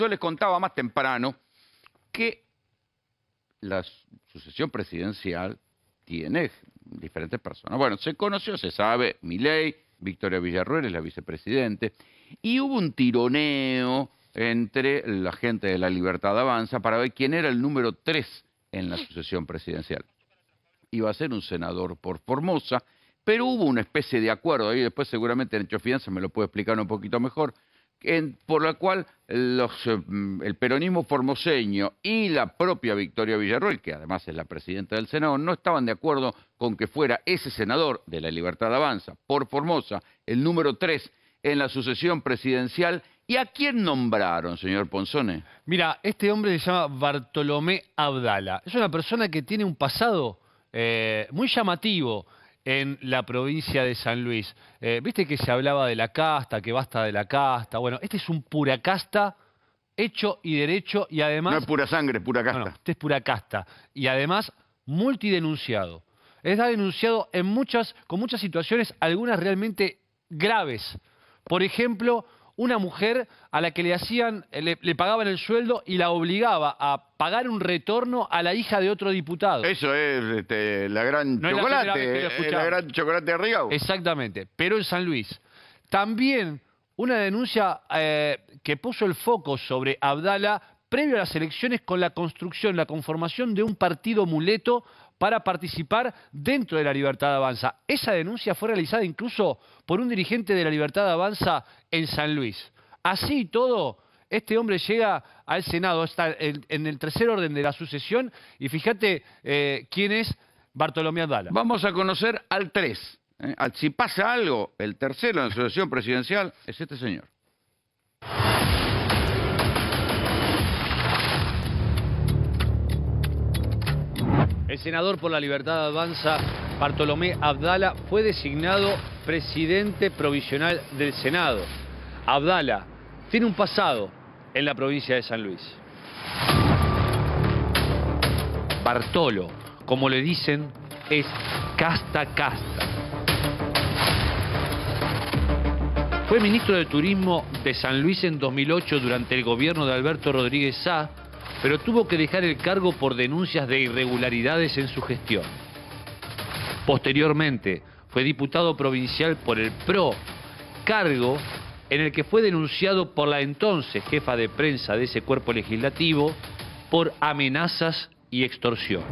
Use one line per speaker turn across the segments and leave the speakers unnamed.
yo les contaba más temprano que la sucesión presidencial tiene diferentes personas. Bueno, se conoció, se sabe, Milei, Victoria Villarruel es la vicepresidente, y hubo un tironeo entre la gente de La Libertad Avanza para ver quién era el número 3 en la sucesión presidencial. Iba a ser un senador por Formosa, pero hubo una especie de acuerdo, ahí después seguramente Nacho Fianza me lo puede explicar un poquito mejor, por la cual el peronismo formoseño y la propia Victoria Villarruel, que además es la presidenta del Senado, no estaban de acuerdo con que fuera ese senador de La Libertad Avanza por Formosa, el número 3 en la sucesión presidencial. ¿Y a quién nombraron, señor Ponzone?
Mira, este hombre se llama Bartolomé Abdala. Es una persona que tiene un pasado muy llamativo en la provincia de San Luis. Viste que se hablaba de la casta, que basta de la casta. Bueno, este es un pura casta, hecho y derecho, y además...
No es pura sangre, es pura casta.
No, este es pura casta. Y además, multidenunciado. Está denunciado con muchas situaciones, algunas realmente graves. Por ejemplo, una mujer a la que le pagaban el sueldo y la obligaba a pagar un retorno a la hija de otro diputado.
Eso es la gran
no
chocolate, es la gran chocolate de Rigau.
Exactamente, pero en San Luis. También una denuncia que puso el foco sobre Abdala previo a las elecciones con la construcción, la conformación de un partido muleto para participar dentro de La Libertad Avanza. Esa denuncia fue realizada incluso por un dirigente de La Libertad Avanza en San Luis. Así y todo, este hombre llega al Senado, está en el tercer orden de la sucesión, y fíjate quién es Bartolomé Abdala.
Vamos a conocer al 3. Si pasa algo, el tercero en la sucesión presidencial es este señor.
El senador por La Libertad Avanza, Bartolomé Abdala, fue designado presidente provisional del Senado. Abdala tiene un pasado en la provincia de San Luis. Bartolo, como le dicen, es casta. Fue ministro de Turismo de San Luis en 2008 durante el gobierno de Alberto Rodríguez Sá, pero tuvo que dejar el cargo por denuncias de irregularidades en su gestión. Posteriormente, fue diputado provincial por el PRO, cargo en el que fue denunciado por la entonces jefa de prensa de ese cuerpo legislativo por amenazas y extorsión.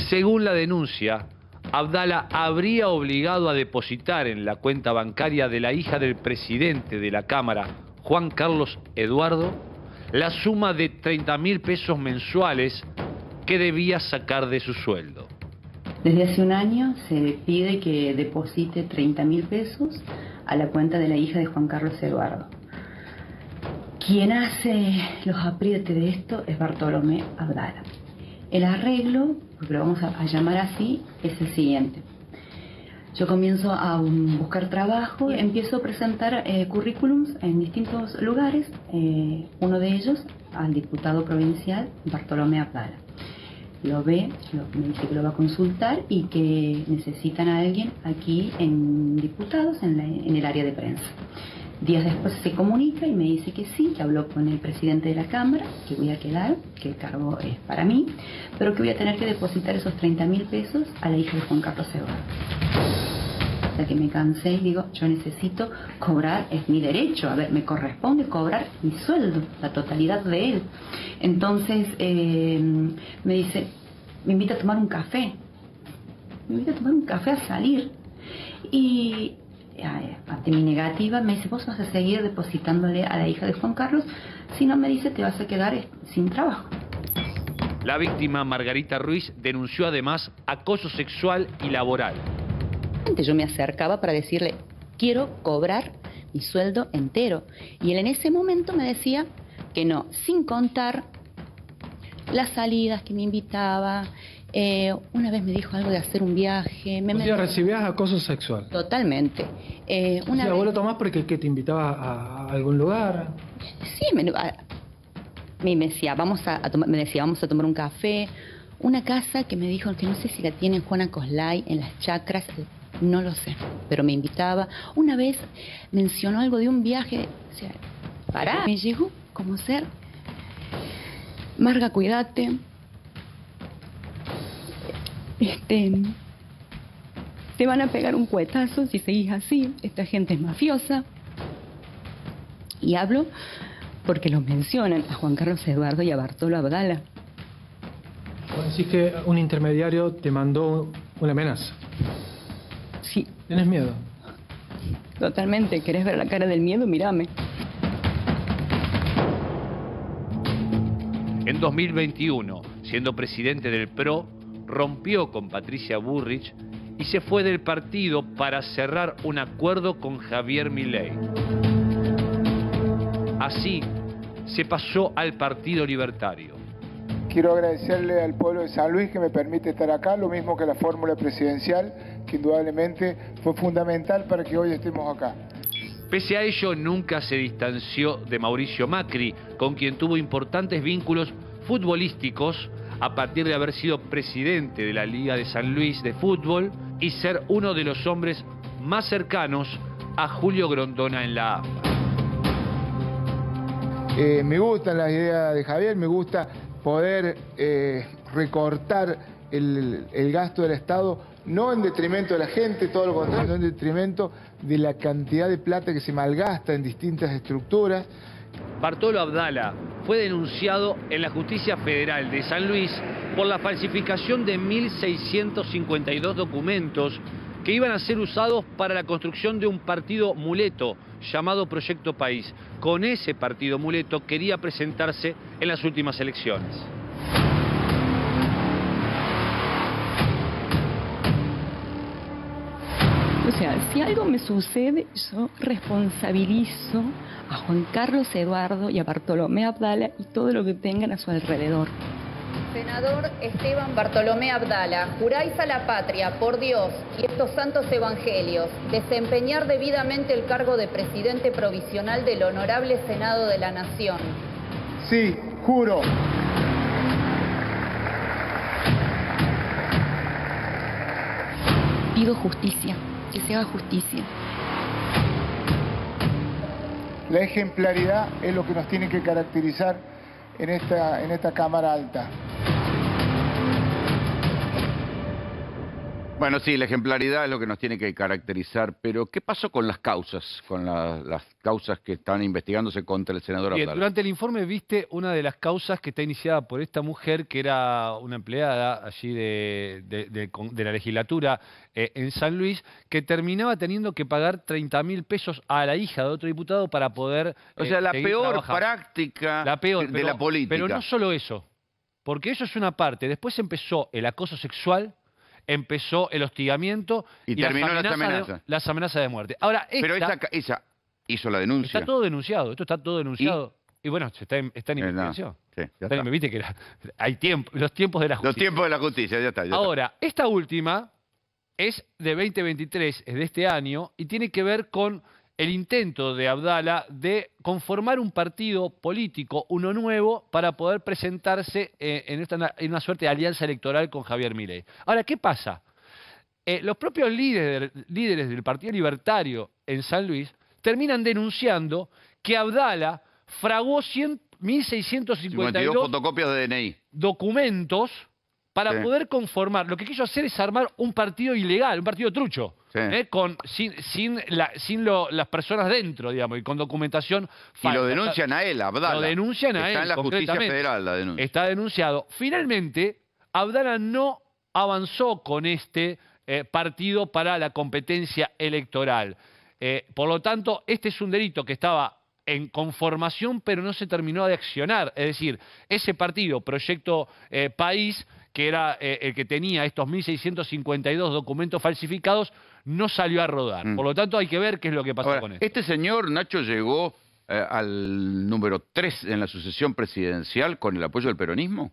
Según la denuncia, Abdala habría obligado a depositar en la cuenta bancaria de la hija del presidente de la Cámara, Juan Carlos Eduardo, la suma de 30.000 pesos mensuales que debía sacar de su sueldo.
Desde hace un año se pide que deposite 30.000 pesos a la cuenta de la hija de Juan Carlos Eduardo. Quien hace los aprietes de esto es Bartolomé Abdala. El arreglo, porque lo vamos a llamar así, es el siguiente. Yo comienzo a buscar trabajo, empiezo a presentar currículums en distintos lugares, uno de ellos al diputado provincial Bartolomé Abdala. Lo ve, me dice que lo va a consultar y que necesitan a alguien aquí en diputados, en el área de prensa. Días después se comunica y me dice que sí, que habló con el presidente de la Cámara, que voy a quedar, que el cargo es para mí, pero que voy a tener que depositar esos 30.000 pesos a la hija de Juan Carlos Eduardo. O sea que me cansé y digo, yo necesito cobrar, es mi derecho, a ver, me corresponde cobrar mi sueldo, la totalidad de él. Entonces me dice, me invita a tomar un café, a salir, y ante mi negativa me dice, vos vas a seguir depositándole a la hija de Juan Carlos, si no, me dice, te vas a quedar sin trabajo.
La víctima, Margarita Ruiz, denunció además acoso sexual y laboral.
Yo me acercaba para decirle, quiero cobrar mi sueldo entero. Y él en ese momento me decía que no, sin contar las salidas que me invitaba. Una vez me dijo algo de hacer un viaje.
¿Recibías acoso sexual?
Totalmente.
¿Vos lo tomás porque te invitaba a algún lugar?
Sí, me decía, vamos a tomar un café. Una casa que me dijo que no sé si la tiene Juana Coslay en las chacras, no lo sé, pero me invitaba. Una vez mencionó algo de un viaje, o sea, Pará. Me llegó como ser. Marga, cuídate. Te van a pegar un cuetazo si seguís así. Esta gente es mafiosa. Y hablo porque los mencionan a Juan Carlos Eduardo y a Bartolo Abdala.
Decís que un intermediario te mandó una amenaza.
Sí,
¿Tienes miedo?
totalmente. ¿Querés ver la cara del miedo? Mírame.
En 2021, siendo presidente del PRO, rompió con Patricia Bullrich y se fue del partido para cerrar un acuerdo con Javier Milei. Así, se pasó al Partido Libertario.
Quiero agradecerle al pueblo de San Luis que me permite estar acá, lo mismo que la fórmula presidencial, que indudablemente fue fundamental para que hoy estemos acá.
Pese a ello, nunca se distanció de Mauricio Macri, con quien tuvo importantes vínculos futbolísticos a partir de haber sido presidente de la Liga de San Luis de fútbol y ser uno de los hombres más cercanos a Julio Grondona en la AFA.
Me gustan las ideas de Javier, me gusta poder recortar el gasto del Estado, no en detrimento de la gente, todo lo contrario, no en detrimento de la cantidad de plata que se malgasta en distintas estructuras.
Bartolo Abdala fue denunciado en la Justicia Federal de San Luis por la falsificación de 1.652 documentos que iban a ser usados para la construcción de un partido muleto llamado Proyecto País. Con ese partido muleto quería presentarse en las últimas elecciones.
O sea, si algo me sucede, yo responsabilizo a Juan Carlos Eduardo y a Bartolomé Abdala y todo lo que tengan a su alrededor.
Senador Esteban Bartolomé Abdala, juráis a la patria, por Dios y estos santos evangelios, desempeñar debidamente el cargo de presidente provisional del Honorable Senado de la Nación.
Sí, juro.
Pido justicia, que se haga justicia.
La ejemplaridad es lo que nos tiene que caracterizar en esta Cámara Alta.
Bueno, sí, la ejemplaridad es lo que nos tiene que caracterizar, pero ¿qué pasó con las causas, con las causas que están investigándose contra el senador
Bien,
Abdala?
durante el informe viste una de las causas que está iniciada por esta mujer, que era una empleada allí de la legislatura en San Luis, que terminaba teniendo que pagar 30.000 pesos a la hija de otro diputado para poder
O sea, la
seguir
peor
trabajando.
práctica
La peor,
de la política.
Pero no solo eso, porque eso es una parte. Después empezó el acoso sexual, empezó el hostigamiento
Y terminó las amenazas.
las amenazas de muerte. Ahora,
Pero esa hizo la denuncia.
está todo denunciado, esto está todo denunciado. Y bueno, está en investigación.
Sí, ya está.
Viste que hay tiempo, los tiempos de la justicia.
Los tiempos de la justicia, ya está.
Ahora, esta última es de 2023, es de este año, y tiene que ver con el intento de Abdala de conformar un partido político, uno nuevo, para poder presentarse en una suerte de alianza electoral con Javier Milei. Ahora, ¿qué pasa? Los propios líderes del Partido Libertario en San Luis terminan denunciando que Abdala fraguó 1.652
fotocopias de DNI.
documentos para
Sí.
poder conformar. Lo que quiso hacer es armar un partido ilegal, un partido trucho,
Sí.
sin las personas dentro, digamos, y con documentación
Y
falsa.
lo denuncian a él, a Abdala.
Lo denuncian a él,
Está en la Justicia
concretamente.
Federal la denuncia.
Está denunciado. Finalmente, Abdala no avanzó con este partido para la competencia electoral. Por lo tanto, este es un delito que estaba en conformación, pero no se terminó de accionar. Es decir, ese partido, Proyecto País, que era el que tenía estos 1.652 documentos falsificados, no salió a rodar. Por lo tanto, hay que ver qué es lo que pasó
Ahora,
con esto.
este señor, Nacho, llegó al número 3 en la sucesión presidencial con el apoyo del peronismo.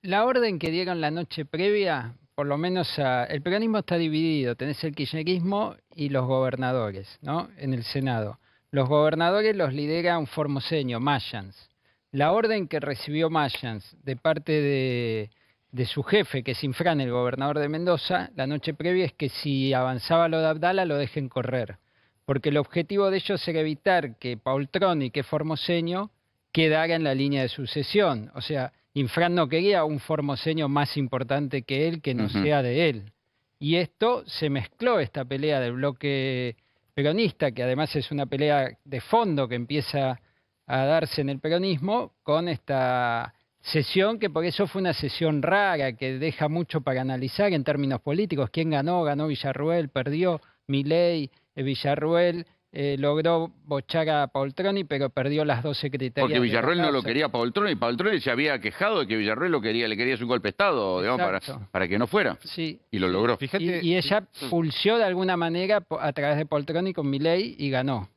La orden que dieron la noche previa, por lo menos el peronismo está dividido. Tenés el kirchnerismo y los gobernadores, ¿no? En el Senado. Los gobernadores los lidera un formoseño, Mayans. La orden que recibió Mayans de parte de su jefe, que es Infran, el gobernador de Mendoza, la noche previa es que si avanzaba lo de Abdala lo dejen correr. porque el objetivo de ellos era evitar que Poltroni, que es formoseño, quedara en la línea de sucesión. O sea, Infran no quería un formoseño más importante que él, que no sea de él. Y esto se mezcló, esta pelea del bloque peronista, que además es una pelea de fondo que empieza a darse en el peronismo, con esta sesión, que por eso fue una sesión rara, que deja mucho para analizar en términos políticos. ¿Quién ganó? Ganó Villarruel, perdió Milei. Villarruel logró bochar a Poltroni, pero perdió las dos secretarías.
Porque Villarruel no lo quería a Poltroni, y Poltroni se había quejado de que Villarruel le quería hacer un golpe de Estado, digamos, para que no fuera.
Sí.
Y lo logró.
Fíjate,
y ella pulsió de alguna manera a través de Poltroni con Milei y ganó.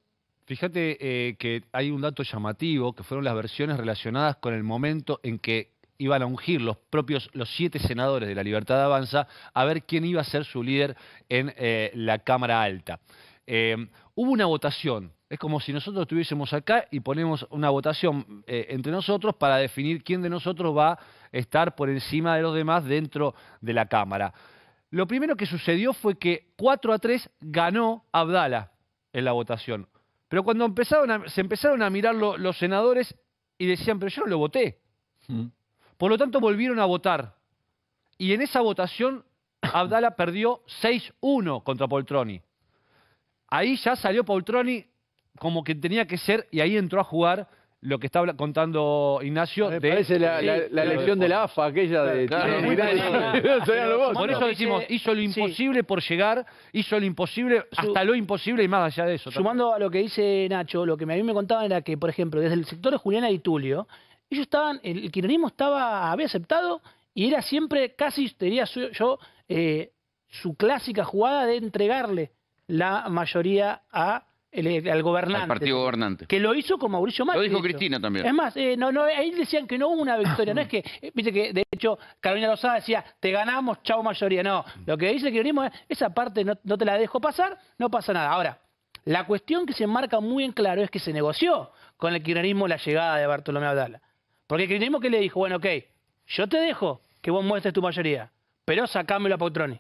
Fíjate que hay un dato llamativo, que fueron las versiones relacionadas con el momento en que iban a ungir los 7 senadores de la Libertad Avanza a ver quién iba a ser su líder en la Cámara Alta. Hubo una votación, es como si nosotros estuviésemos acá y ponemos una votación entre nosotros para definir quién de nosotros va a estar por encima de los demás dentro de la Cámara. Lo primero que sucedió fue que 4-3 ganó Abdala en la votación. Pero cuando se empezaron a mirar los senadores y decían, pero yo no lo voté. Por lo tanto, volvieron a votar. Y en esa votación, Abdala perdió 6-1 contra Poltroni. Ahí ya salió Poltroni como que tenía que ser, y ahí entró a jugar lo que está contando Ignacio.
Me parece la elección de la AFA, aquella de...
Por eso decimos, hizo lo imposible por llegar, hizo lo imposible, hasta lo imposible y más allá de eso.
Sumando a lo que dice Nacho, lo que a mí me contaban era que, por ejemplo, desde el sector de Juliana y Tulio, ellos estaban, el kirchnerismo había aceptado y era siempre, casi, diría yo, su clásica jugada de entregarle la mayoría al gobernante.
Al partido gobernante.
Que lo hizo con Mauricio Macri.
Lo dijo Cristina también.
Es más, ahí decían que no hubo una victoria. No es que, viste que de hecho Carolina Lozada decía, te ganamos, chau mayoría. No, lo que dice el kirchnerismo es, esa parte no te la dejo pasar, no pasa nada. Ahora, la cuestión que se marca muy en claro es que se negoció con el kirchnerismo la llegada de Bartolomé Abdala. Porque el kirchnerismo que le dijo, bueno, ok, yo te dejo que vos muestres tu mayoría, pero sacámelo a Poltroni.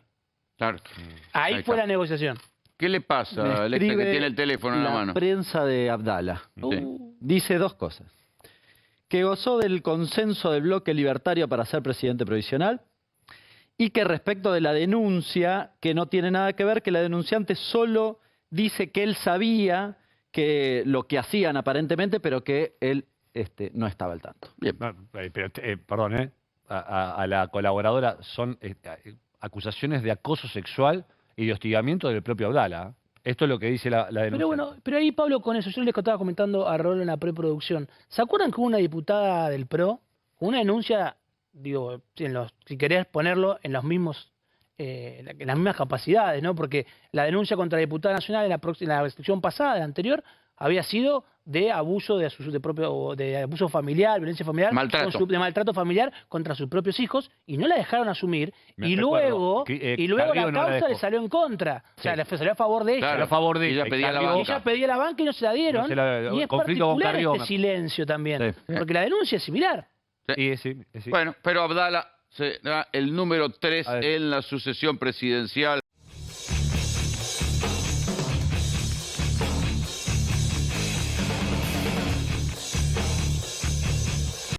Claro.
Ahí fue la negociación.
¿Qué le pasa al que tiene el teléfono en la mano?
La prensa de Abdala
Sí.
dice dos cosas. Que gozó del consenso del bloque libertario para ser presidente provisional y que respecto de la denuncia, que no tiene nada que ver, que la denunciante solo dice que él sabía que lo que hacían aparentemente, pero que él no estaba al tanto.
Bien.
Pero, perdón, a la colaboradora son acusaciones de acoso sexual y de hostigamiento del propio Abdala. Esto es lo que dice la denuncia.
Pero bueno, pero ahí Pablo, con eso, yo les estaba comentando a Raúl en la preproducción. ¿Se acuerdan que hubo una diputada del PRO, una denuncia, digo, si querés ponerlo en los mismos, en las mismas capacidades, ¿no? Porque la denuncia contra la diputada nacional en la restricción pasada, la anterior, había sido de abuso de abuso familiar, violencia familiar,
maltrato.
De maltrato familiar contra sus propios hijos, y no la dejaron asumir, y luego la causa le salió en contra, o sea, le salió a favor de ella.
Claro,
a favor de
ella pedía la banca.
Ella pedía la banca y no se la dieron, y es particular este silencio también, porque la denuncia es similar.
Sí.
Bueno, pero Abdala será el número 3 en la sucesión presidencial.